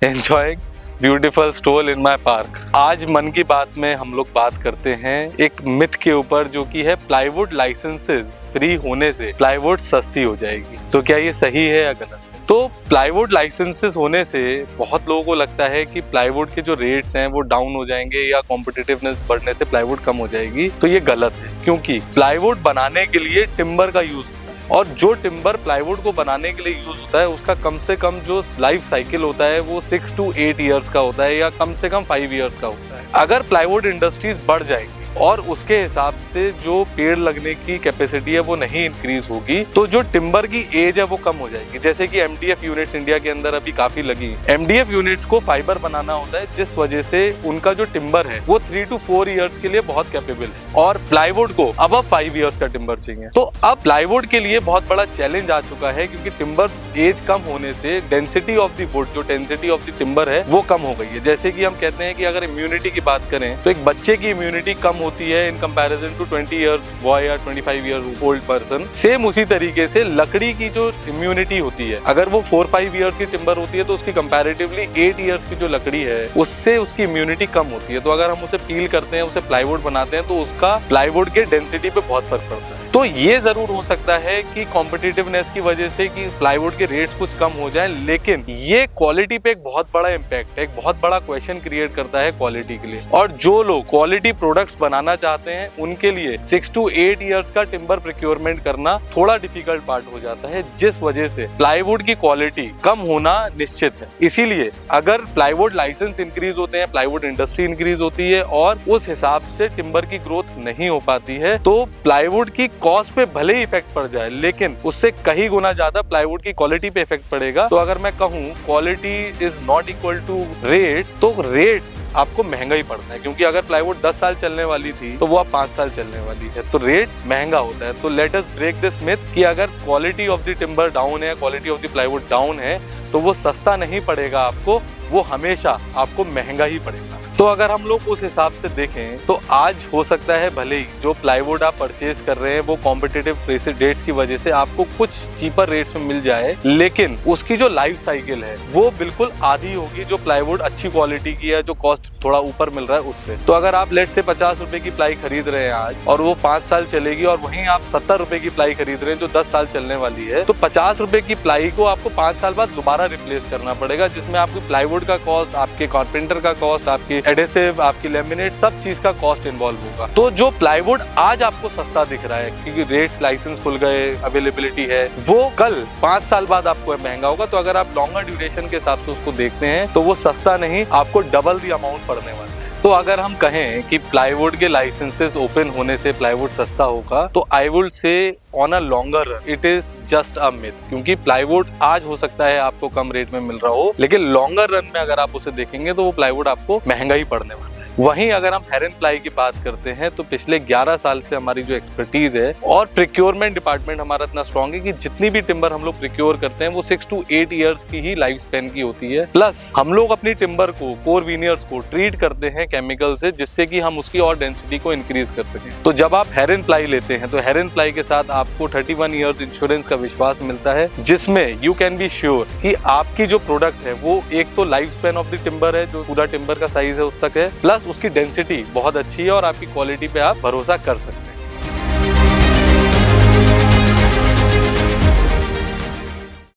enjoying beautiful stall इन माई park. आज मन की बात में हम लोग बात करते हैं एक मिथ के ऊपर, जो कि है प्लाईवुड लाइसेंसेस फ्री होने से प्लाईवुड सस्ती हो जाएगी। तो क्या ये सही है या गलत? तो प्लाईवुड लाइसेंसेस होने से बहुत लोगों को लगता है कि प्लाईवुड के जो रेट्स हैं वो डाउन हो जाएंगे या कॉम्पिटिटिवनेस बढ़ने से प्लाईवुड कम हो जाएगी। तो ये गलत है, क्योंकि प्लाईवुड बनाने के लिए टिम्बर का यूज, और जो टिम्बर प्लाईवुड को बनाने के लिए यूज होता है उसका कम से कम जो लाइफ साइकिल होता है वो 6 to 8 ईयर्स का होता है, या कम से कम 5 ईयर्स का होता है। अगर प्लाईवुड इंडस्ट्रीज बढ़ जाएगी और उसके हिसाब से जो पेड़ लगने की कैपेसिटी है वो नहीं इंक्रीज होगी, तो जो टिम्बर की एज है वो कम हो जाएगी। जैसे कि एमडीएफ यूनिट्स इंडिया के अंदर अभी काफी लगी। एमडीएफ यूनिट्स को फाइबर बनाना होता है, जिस वजह से उनका जो टिम्बर है वो 3 to 4 ईयर्स के लिए बहुत कैपेबल है, और प्लाईवुड को अब 5 ईयर्स का टिम्बर चाहिए। तो अब प्लाईवुड के लिए बहुत बड़ा चैलेंज आ चुका है, क्योंकि टिम्बर एज कम होने से डेंसिटी ऑफ द वुड, जो डेंसिटी ऑफ द टिम्बर है वो कम हो गई है। जैसे कि हम कहते हैं कि अगर इम्यूनिटी की बात करें तो एक बच्चे की इम्यूनिटी कम होती है in comparison to 20 years boy या 25 ईयर ओल्ड पर्सन। सेम उसी तरीके से लकड़ी की जो इम्यूनिटी होती है, अगर वो 4-5 ईयर्स की टिम्बर होती है तो उसकी कंपैरेटिवली 8 ईयर्स की जो लकड़ी है उससे उसकी इम्यूनिटी कम होती है। तो अगर हम उसे पील करते हैं, उसे प्लाईवुड बनाते हैं, तो उसका प्लाईवुड के डेंसिटी पे बहुत फर्क पड़ता है। तो ये जरूर हो सकता है कि कॉम्पिटिटिवनेस की वजह से कि प्लाईवुड के रेट्स कुछ कम हो जाएं, लेकिन ये क्वालिटी पे एक बहुत बड़ा इम्पैक्ट है, एक बहुत बड़ा क्वेश्चन क्रिएट करता है क्वालिटी के लिए। और जो लोग क्वालिटी प्रोडक्ट्स बनाना चाहते हैं उनके लिए 6 to 8 ईयर्स का टिम्बर प्रोक्योरमेंट करना थोड़ा डिफिकल्ट पार्ट हो जाता है, जिस वजह से प्लाईवुड की क्वालिटी कम होना निश्चित है। इसीलिए अगर प्लाईवुड लाइसेंस इंक्रीज होते हैं, प्लाईवुड इंडस्ट्री इंक्रीज होती है और उस हिसाब से टिम्बर की ग्रोथ नहीं हो पाती है, तो प्लाईवुड की कॉस्ट पे भले ही इफेक्ट पड़ जाए, लेकिन उससे कहीं गुना ज्यादा प्लाईवुड की क्वालिटी पे इफेक्ट पड़ेगा। तो अगर मैं कहूँ quality is not equal to rates, तो रेट्स आपको महंगा ही पड़ता है, क्योंकि अगर प्लाईवुड 10 साल चलने वाली थी तो वो अब 5 साल चलने वाली है, तो रेट महंगा होता है। तो let us break this myth कि अगर quality of the timber down है, quality of the plywood down है, तो वो सस्ता नहीं पड़ेगा आपको, वो हमेशा आपको महंगा ही पड़ेगा। तो अगर हम लोग उस हिसाब से देखें तो आज हो सकता है भले ही जो प्लाईवुड आप परचेज कर रहे हैं वो कॉम्पिटिटिव रेट्स की वजह से आपको कुछ चीपर रेट्स में मिल जाए, लेकिन उसकी जो लाइफ साइकिल है वो बिल्कुल आधी होगी जो प्लाईवुड अच्छी क्वालिटी की है, जो कॉस्ट थोड़ा ऊपर मिल रहा है उससे। तो अगर आप लेट से 50 रुपए की प्लाई खरीद रहे हैं आज, और वो 5 साल चलेगी, और वहीं आप 70 रुपए की प्लाई खरीद रहे हैं जो 10 साल चलने वाली है, तो 50 रुपए की प्लाई को आपको 5 साल बाद दोबारा रिप्लेस करना पड़ेगा, जिसमें आपकी प्लाईवुड का कॉस्ट, आपके कारपेंटर का कॉस्ट, आपकी एडेसिव, आपकी लेमिनेट, सब चीज का कॉस्ट इन्वॉल्व होगा। तो जो प्लाईवुड आज आपको सस्ता दिख रहा है क्योंकि रेट्स लाइसेंस खुल गए, अवेलेबिलिटी है, वो कल 5 साल बाद आपको महंगा होगा। तो अगर आप लॉन्गर ड्यूरेशन के हिसाब से उसको देखते हैं तो वो सस्ता नहीं, आपको डबल द अमाउंट पड़ने वाला है। तो अगर हम कहें कि प्लाईवुड के लाइसेंसेस ओपन होने से प्लाईवुड सस्ता होगा, तो I would say on a longer run it is just a myth, क्योंकि प्लाईवुड आज हो सकता है आपको कम रेट में मिल रहा हो, लेकिन लॉन्गर रन में अगर आप उसे देखेंगे तो वो प्लाईवुड आपको महंगा ही पड़ने वाला है। वहीं अगर हम हेरन प्लाई की बात करते हैं तो पिछले 11 साल से हमारी जो एक्सपर्टीज है और प्रिक्योरमेंट डिपार्टमेंट हमारा इतना स्ट्रॉन्ग है कि जितनी भी टिम्बर हम लोग प्रिक्योर करते हैं वो 6 to 8 ईयर्स की ही लाइफ स्पेन की होती है। प्लस हम लोग अपनी टिम्बर को, कोर वीनियर्स को ट्रीट करते हैं केमिकल से, जिससे कि हम उसकी और डेंसिटी को इंक्रीज कर सकें। तो जब आप हेरन प्लाई लेते हैं तो हेरन प्लाई के साथ आपको 31 ईयर्स इंश्योरेंस का विश्वास मिलता है, जिसमें यू कैन बी श्योर कि आपकी जो प्रोडक्ट है वो एक तो life span of the timber है, जो पूरा टिम्बर का साइज है उस तक है, प्लस उसकी डेंसिटी बहुत अच्छी है और आपकी क्वालिटी पे आप भरोसा कर सकते हैं।